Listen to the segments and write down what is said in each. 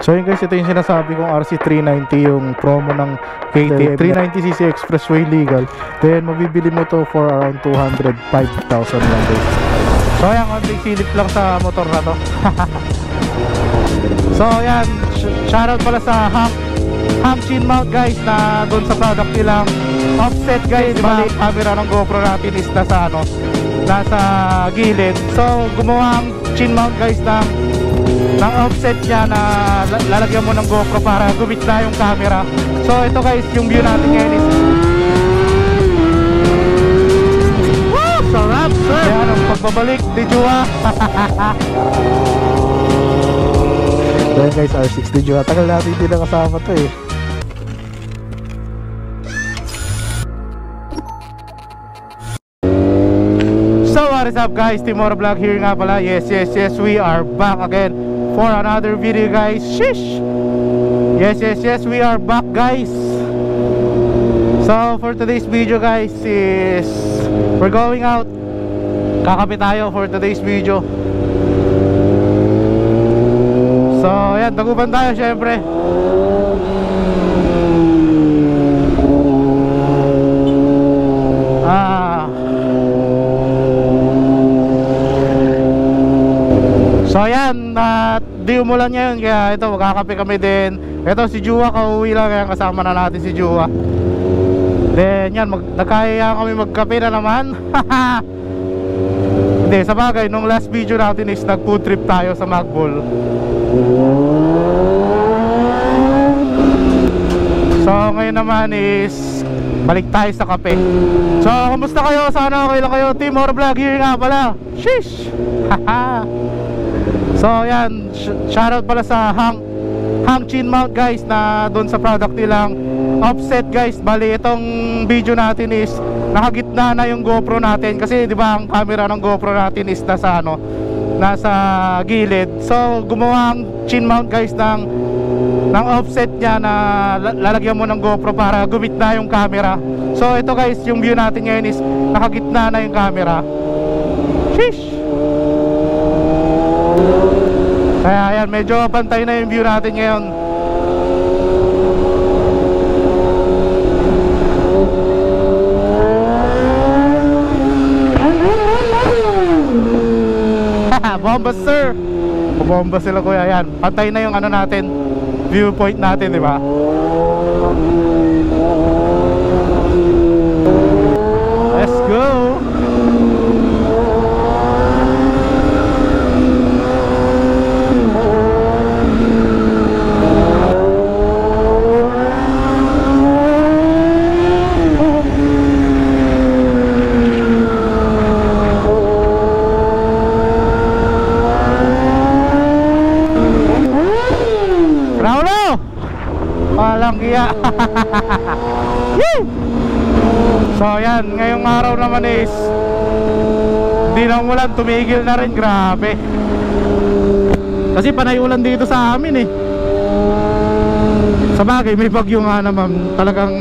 So yun guys, ito yung sinasabi kong RC390, yung promo ng KTM 390cc Expressway legal. Then mabibili mo to for around 205,000 lang guys. So ayan, konting silip lang sa motor na to. So ayan, shoutout pala sa Hank chin mount guys, na doon sa product nilang offset guys, diba? Yung camera ng GoPro natin is nasa nasa gilid. So gumawa ang chin mount guys ng offset niya na lalagyan mo ng GoPro para gumitna yung camera. So ito guys, yung view natin ngayon is woo! Sarap sir! Yan ang pagbabalik ni Jua. So guys, R6 ni Jua. Tagal natin hindi nakasama to eh. So what is up guys, Timora Vlog here nga pala. Yes, we are back again for another video guys. Shish! Yes, we are back guys. So for today's video guys is we're going out. Kakape tayo for today's video. So ayan, tagupan tayo syempre. So ayan, di umulan ngayon, kaya ito magkakape kami din. Ito si Jua, kauwi lang, kaya kasama na natin si Jua. Then yan, nagkaya kami magkape na naman. Hindi, sa bagay, nung last video natin is nag food trip tayo sa Magbol. So ngayon naman is balik tayo sa kape. So kumusta kayo? Sana okay lang kayo. Timora Vlog here nga pala. Shish! Haha. So yan, shoutout pala sa Hank chin mount guys, na doon sa product nilang offset guys. Bali itong video natin is nakagitna na yung GoPro natin, kasi di ba ang camera ng GoPro natin is nasa gilid. So gumawa ang chin mount guys ng offset niya na lalagyan mo ng GoPro para gumitna yung camera. So ito guys, yung view natin ngayon is nakagitna na yung camera. Sheesh! Kaya ayan, medyo pantay na yung view natin ngayon. Bomba sir! Bomba sila kuya. Ayan, pantay na yung ano natin, viewpoint natin, di ba? Let's go! Walang iya. So yan, ngayong araw naman is di na umulan, tumigil na rin. Grabe, kasi panay ulan dito sa amin eh. Sa bagay may bagyo nga naman, talagang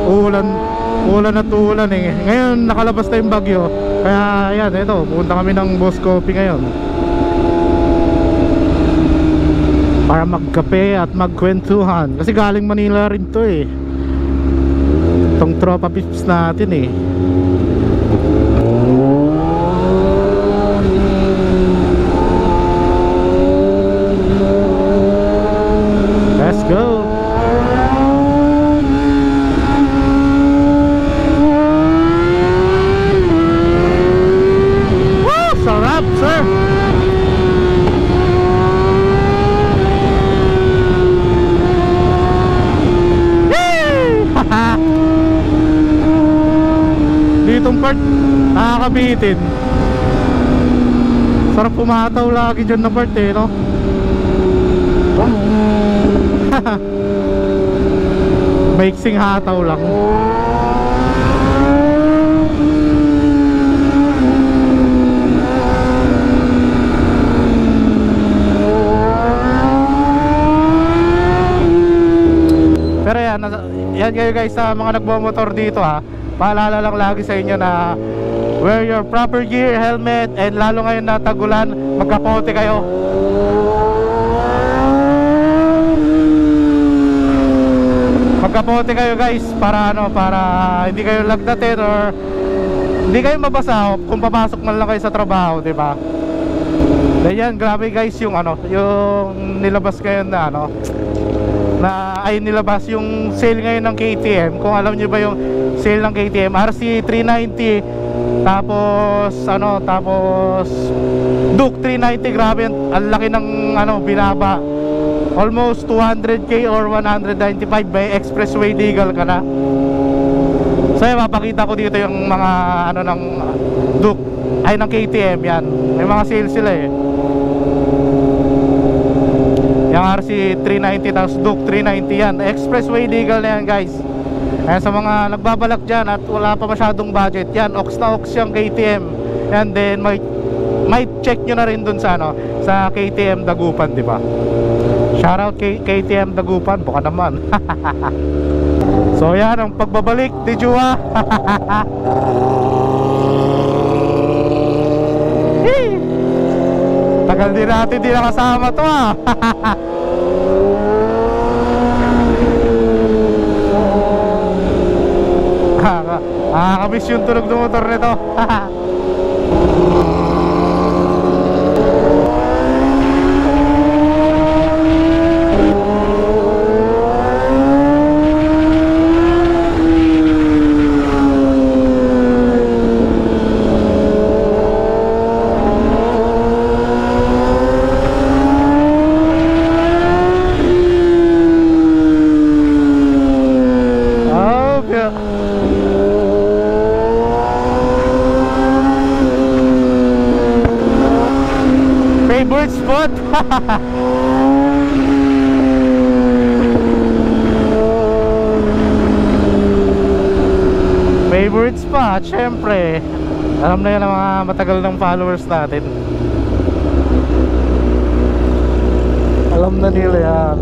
ulan at ulan eh. Ngayon nakalabas na yung bagyo, kaya yan, ito, pupunta kami ng Boss Coffee ngayon para magkape at magkwentuhan, kasi galing Manila rin to eh, itong tropa pips natin eh. Let's go. Woo! Sarap sir! Ditong part nakakabitin. Sarap pumataw lagi dyan na part eh, no? Maiksing hataw lang. Pero yan kayo guys, sa mga nagbomotor dito ha, paalala lang lagi sa inyo na wear your proper gear, helmet, and lalo ngayon na tagulan, magkapote kayo. magkapote kayo guys, para ano, para hindi kayo lagnatin or hindi kayo mabasa kung papasok man lang kayo sa trabaho, di ba? Yan, grabe guys yung ano, yung nilabas ngayon na ano, na ay nilabas yung sale ngayon ng KTM. Kung alam niyo ba yung sale ng KTM, RC390, tapos ano, tapos Duke 390, grabe, ang laki ng ano, binaba. Almost 200k or 195 by expressway legal ka na. So yan, mapakita ko dito yung mga ano ng Duke, ay ng KTM. Yan, may mga sale sila eh. Yung RC390 tapos Duke 390, yan expressway legal na yan guys. Kaya sa mga nagbabalak dyan at wala pa masyadong budget, yan, ox na ox yung KTM. And then may check nyo na rin dun sa ano, sa KTM Dagupan, di ba? Shoutout kay KTM Dagupan, buka naman. So yan ang pagbabalik ni Jua. Tagal din natin di nakasama to ah. Nakakamiss yung tunog ng motor nito. Favorite spot. Favorite spot, syempre. Alam na yan ang mga matagal ng followers natin. Alam na nila yan.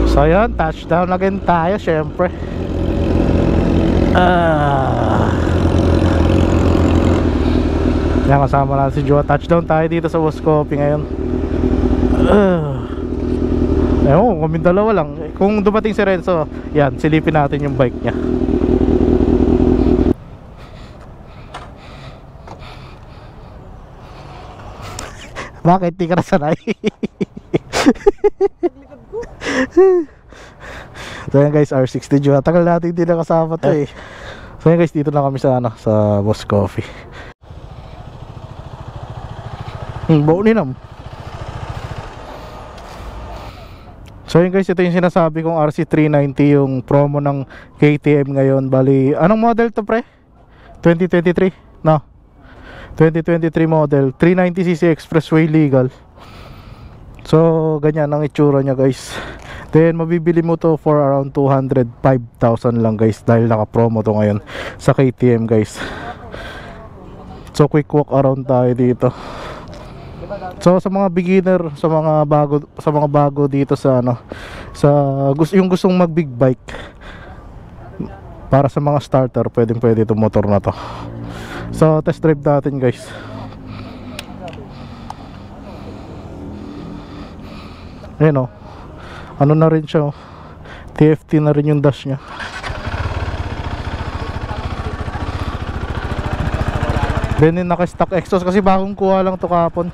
So yun, touchdown again tayo, syempre. Yan, kasama natin si Joa. Touchdown tayo dito sa Woskopi ngayon. Ewan, kami dalawa lang. Kung dumating si Renzo, yan, silipin natin yung bike niya. Bakit? Di ka na sanay. So yan guys, R60 Joa. Tagal natin hindi nakasama to eh. So yan guys, dito na kami sa ano, sa Woskopi. Bau ni nam. So yun guys, ito yung sinasabi kong RC390, yung promo ng KTM ngayon. Bali, anong model to pre? 2023? No, 2023 model, 390cc expressway legal. So ganyan ang itsura nya guys. Then mabibili mo to for around 205,000 lang guys, dahil naka-promo to ngayon sa KTM guys. So quick walk around tayo dito. So sa mga beginner, sa mga bago dito sa ano, sa yung gustong mag big bike, para sa mga starter, pwede itong motor na to. So test drive natin guys. Ayan o, ano na rin siya, TFT na rin yung dash nya. Then yung naka-stock exhaust kasi bagong kuha lang to kahapon.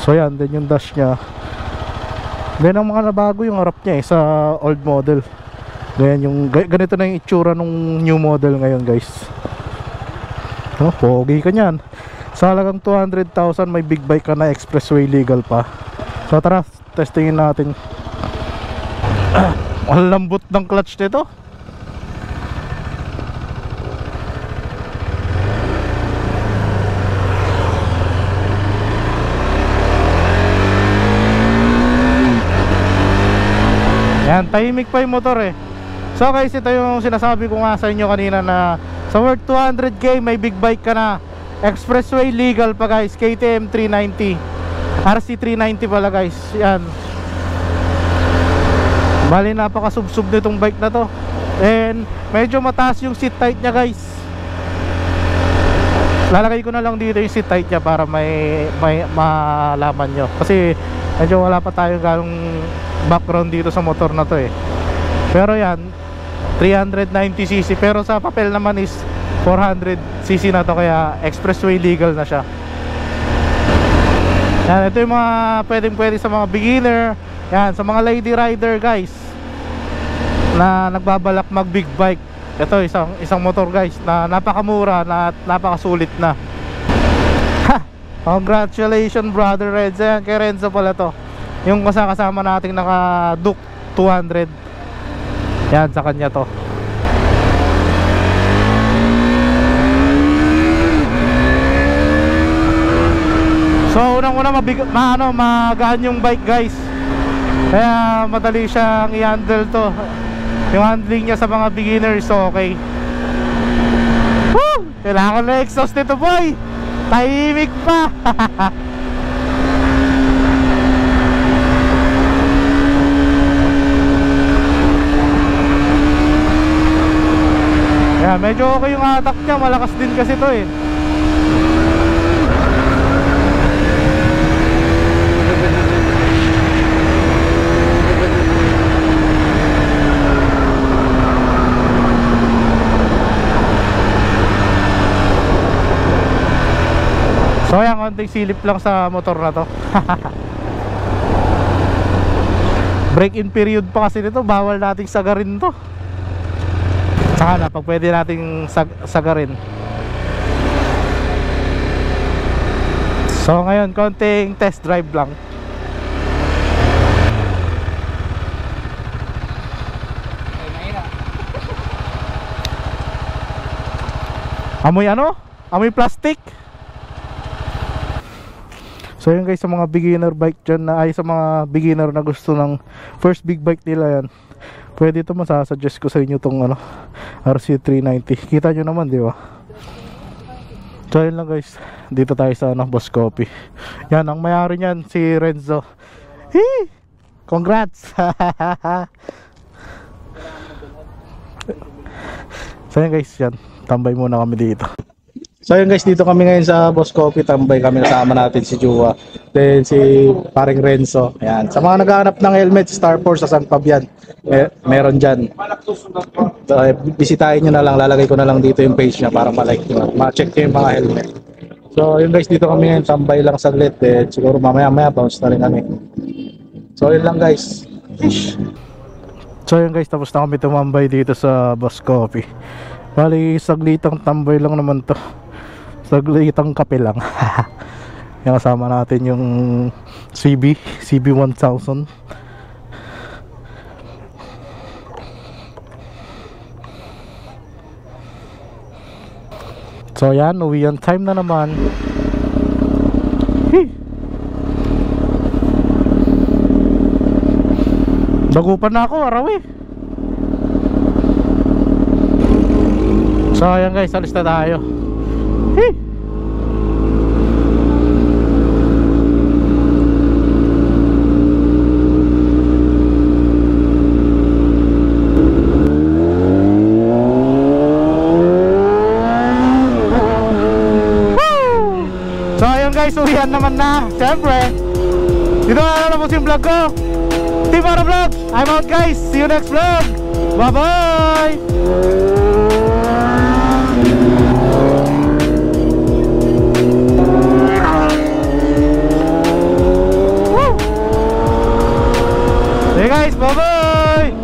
So yan, then yung dash nya. Then ang mga nabago yung harap nya sa old model. Then yung ganito na yung itsura nung new model ngayon guys. Oh, pogi ka nyan. Sa halagang 200,000 may big bike ka na, expressway legal pa. So tara, testingin natin. Ang lambot ng clutch nito. Yan, tahimik pa yung motor eh. So guys, ito yung sinasabi ko nga sa inyo kanina, na sa worth 200k may big bike ka na, expressway legal pa guys. KTM 390, RC390 pala guys. Yan, bali napaka-sub-sub nitong bike na to. And medyo mataas yung seat height nya guys. lalagay ko na lang dito yung seat height niya para may malaman nyo, kasi medyo wala pa tayong ganong background dito sa motor na to eh. Pero yan 390cc, pero sa papel naman is 400cc na to, kaya expressway legal na siya. Yan, ito yung mga pwede sa mga beginner. Yan, sa mga lady rider guys na nagbabalak mag big bike, ito isang motor guys na napakamura na napakasulit na. Ha! Congratulations brother Renzo. Yan, kay Renzo pala to, yung kasama nating naka Duke 200. Yan, sa kanya to. So unang-una magaan yung bike guys, kaya madali siyang i-handle to. Yung handling niya sa mga beginners okay. Woo! Kailangan na exhaust nito boy, tahimik pa. Kaya medyo okay yung attack niya, malakas din kasi to eh. So yan, konting silip lang sa motor na to. Break-in period pa kasi nito, bawal nating sagarin to. Saka na, pag pwede nating sagarin. So ngayon, konting test drive lang. Amoy ano? Amoy plastic. So yun guys, sa mga beginner bike dyan na ay sa mga beginner na gusto ng first big bike nila, yan pwede ito, masasuggest ko sa inyo tong ano, RC390. Kita nyo naman, di ba? So yun lang guys, dito tayo sa ano, Boss Coffee. Yan, ang mayari nyan si Renzo. Hee! Congrats! So yun guys, yan, tambay muna kami dito. So yun guys, dito kami ngayon sa Boss Coffee, tambay kami, kasama natin si Jua, then si paring Renzo. Ayan. Sa mga naghahanap ng helmet, Star Force sa San Fabian, meron dyan. So, bisitahin nyo na lang, lalagay ko na lang dito yung page niya para ma-like nyo, ma-check nyo yung mga helmet. So yun guys, dito kami ngayon, tambay lang saglit, siguro mamaya bounce na rin kami. So yun lang guys. So yun guys, tapos na kami tumambay dito sa Boss Coffee. Bali, saglitang tambay lang naman to, saglitang kape lang. Yung kasama natin yung CB1000. So yan, uwian time na naman. Dagupan na ako, araw eh. So ayan guys, alis na tayo. So ayun guys, uwian naman na. Siyempre, dito na lang po yung vlog ko. Team Oro Vlog, I'm out guys. See you next vlog. Bye bye. Hey guys, bye bye.